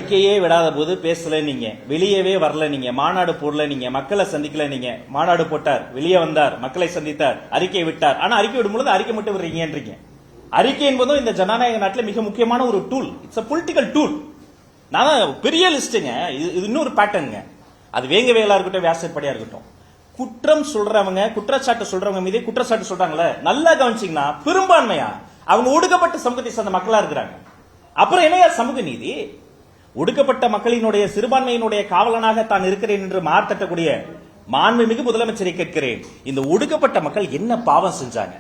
அறிக்கையே விடாத போது பேசல நீங்க, வெளியவே வரல நீங்க, மாநாடு போடல நீங்க, மக்களை சந்திக்கல நீங்க. மாநாடு போட்டார், வெளியே வந்தார், மக்களை சந்தித்தார், அறிக்கை விட்டார். ஆனா அறிக்கை விடும்போது அறிக்கை மட்டும் விடுறீங்கன்றீங்க. அறிக்கை என்பதும் இந்த ஜனநாயக நாட்டில் மிக முக்கியமான ஒரு tool. It's a political tool. நான் பெரிய லிஸ்டுங்க. இது இன்னொரு பேட்டர்னுங்க. அது வேங்கவேலா இருக்கட்டும், வியாசப்படியா இருக்கட்டும், குற்றம் சொல்றவங்க, குற்றச்சாட்டு சொல்றவங்க மீது குற்றச்சாட்டு சொல்றாங்களே, நல்லா கவனிச்சீங்கன்னா பெரும்பான்மையா அவங்க ஒடுக்கப்பட்ட சமூகத்தை சேர்ந்த மக்களா இருக்கிறாங்க. அப்புறம் என்னையா சமூக நீதி? ஒடுக்கப்பட்ட மக்களினுடைய சிறுபான்மையினுடைய காவலனாக தான் இருக்கிறேன் என்று மார்த்தட்டக்கூடிய மாண்புமிகு முதலமைச்சரை கேட்கிறேன், இந்த ஒடுக்கப்பட்ட மக்கள் என்ன பாவம் செஞ்சாங்க?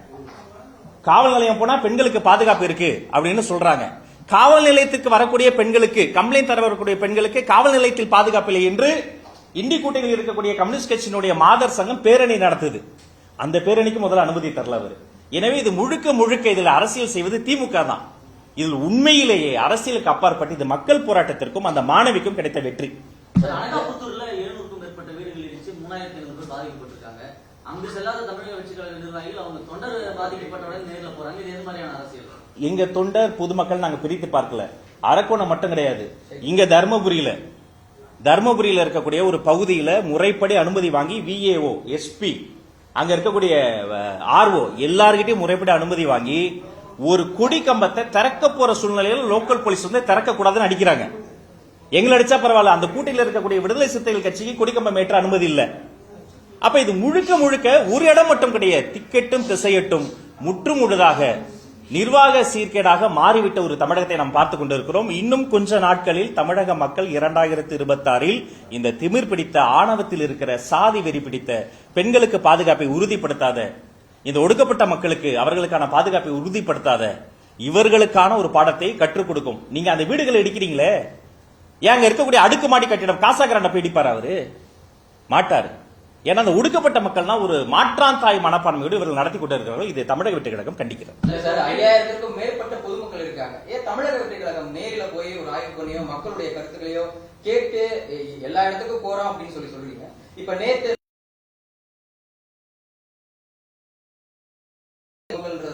காவல் நிலையம் போனா பெண்களுக்கு பாதுகாப்பு இருக்கு அப்படின்னு சொல்றாங்க. காவல் நிலையத்துக்கு வரக்கூடிய பெண்களுக்கு, கம்ப்ளைண்ட் தர வரக்கூடிய பெண்களுக்கு காவல் நிலையத்தில் பாதுகாப்பு இல்லை என்று இந்தி கூட்டணியில் இருக்கக்கூடிய கம்யூனிஸ்ட் கட்சியினுடைய மாதர் சங்கம் பேரணி நடத்துது. அந்த பேரணிக்கு முதல்ல அனுமதி தரல அவர். எனவே இது முழுக்க முழுக்க இதில் அரசியல் செய்வது திமுக தான். இதில் உண்மையிலேயே அரசியலுக்கு அப்பாற்பட்டு இது மக்கள் போராட்டத்திற்கும் அந்த மாணவிக்கும் கிடைத்த வெற்றி. அனகாபுத்தூர்ல 700க்கும் மேற்பட்ட வீடுகள் இடிச்சு 3500 பேர் பாதிக்கப்பட்டிருக்காங்க. அங்கு செல்லாத தமிழக வெற்றிக் கழக நிர்வாகிகள் அவங்க தொண்டர் பாதிக்கப்பட்டவுடன் நேரில் போறாங்க. இது எது மாதிரியான அரசியல்? எங்க தொண்டர் பொதுமக்கள் நாங்க பிரித்து பார்க்கல. அரக்கோணம் மட்டும் கிடையாது. இங்க தர்மபுரியில இருக்கக்கூடிய ஒரு பகுதியில முறைப்படி அனுமதி வாங்கி விஏஓ, எஸ்பி, அங்க இருக்கக்கூடிய ஆர்ஓ எல்லார்கிட்டையும் முறைப்படி அனுமதி வாங்கி ஒரு கொடி கம்பத்தை திறக்க போற சூழ்நிலையில் லோக்கல் போலீஸ் வந்து திறக்க கூடாதுன்னு அடிக்கிறாங்க. எங்களை அடிச்சா பரவாயில்ல, அந்த கூட்டணியில் இருக்கக்கூடிய விடுதலை சிறுத்தைகள் கட்சிக்கு கொடி கம்பம் ஏற்ற அனுமதி இல்ல. அப்ப இது முழுக்க முழுக்க ஒரு இடம் மட்டும் கிடையாது, திக்கெட்டும் திசையட்டும் முற்றுமுழுதாக நிர்வாக சீர்கேடாக மாறிவிட்ட ஒரு தமிழகத்தை நாம் பார்த்துக் கொண்டிருக்கிறோம். இன்னும் கொஞ்ச நாட்களில் தமிழக மக்கள் 2026 இந்த திமிர் பிடித்த, ஆணவத்தில் இருக்கிற, சாதி வெறி பிடித்த, பெண்களுக்கு பாதுகாப்பை உறுதிப்படுத்தாத, இந்த ஒடுக்கப்பட்ட மக்களுக்கு அவர்களுக்கான பாதுகாப்பை உறுதிப்படுத்தாத இவர்களுக்கான ஒரு பாடத்தை கற்றுக் கொடுக்கும். நீங்க அந்த வீடுகளை இடிக்கிறீங்களே, ஏங்க இருக்கக்கூடிய அடுக்குமாடி கட்டிடம் காசா கிராண்ட போய் இடிப்பார்? அவரு மாட்டாரு. ஏன்னா அந்த ஒடுக்கப்பட்ட மக்கள்னா ஒரு மாற்றாந்தாய் மனப்பான்மையோடு இவர்கள் நடத்தி கொண்டு இருக்கிறார்கள். இது தமிழக வெற்றி கழகம் கண்டிக்கிறது. 5000க்கும் மேற்பட்ட பொதுமக்கள் இருக்காங்க. ஏன் தமிழக வெற்றி கழகம் நேரில போய் ஒரு ஆய்வு பண்ணியோ மக்களுடைய கருத்துக்களையோ கேட்டு எல்லா இடத்துக்கும் போறோம் அப்படின்னு சொல்றீங்க. இப்ப நேத்து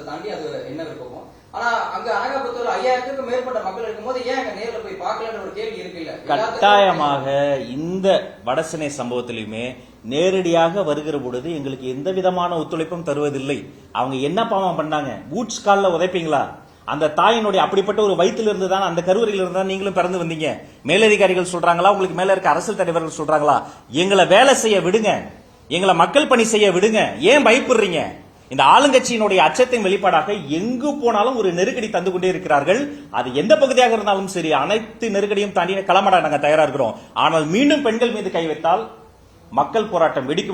தாண்டி அது என்ன விருப்பம்? ஆனா அங்க அனகாபுத்தூர்ல 5000க்கும் மேற்பட்ட மக்கள் இருக்கும்போது ஏன் அங்க நேரில் போய் பார்க்கலன்னு ஒரு கேள்வி இருக்குல்ல. கட்டாயமாக இந்த வடசென்னை சம்பவத்திலுமே நேரடியாக வருகிற பொழுது எங்களுக்கு எந்த விதமான ஒத்துழைப்பும் தருவதில்லை. அவங்க என்ன பாவம் பண்ணாங்க? பூட்ஸ் கால்ல உதைப்பீங்களா? அந்த தாயினுடைய அப்படிப்பட்ட ஒரு வயிற்றில் இருந்து தான், அந்த கருவறையில் இருந்து தான் நீங்களும் பிறந்து வந்தீங்க. மேலதிகாரிகள் சொல்றாங்களா, உங்களுக்கு மேல இருக்க அரசியல் தலைவர்கள் சொல்றாங்களா, எங்களை வேலை செய்ய விடுங்க, எங்களை மக்கள் பணி செய்ய விடுங்க, ஏன் பயப்படுறீங்க? இந்த ஆளுங்கட்சியினுடைய அச்சத்தின் வெளிப்பாடாக எங்கு போனாலும் ஒரு நெருக்கடி தந்து கொண்டே இருக்கிறார்கள். அது எந்த பகுதியாக இருந்தாலும் சரி, அனைத்து நெருக்கடியும் தாண்டி களமாட நாங்கள் தயாரா இருக்கிறோம். ஆனால் மீண்டும் பெண்கள் மீது கை வைத்தால் மக்கள் போராட்டம் வெடிக்கும்.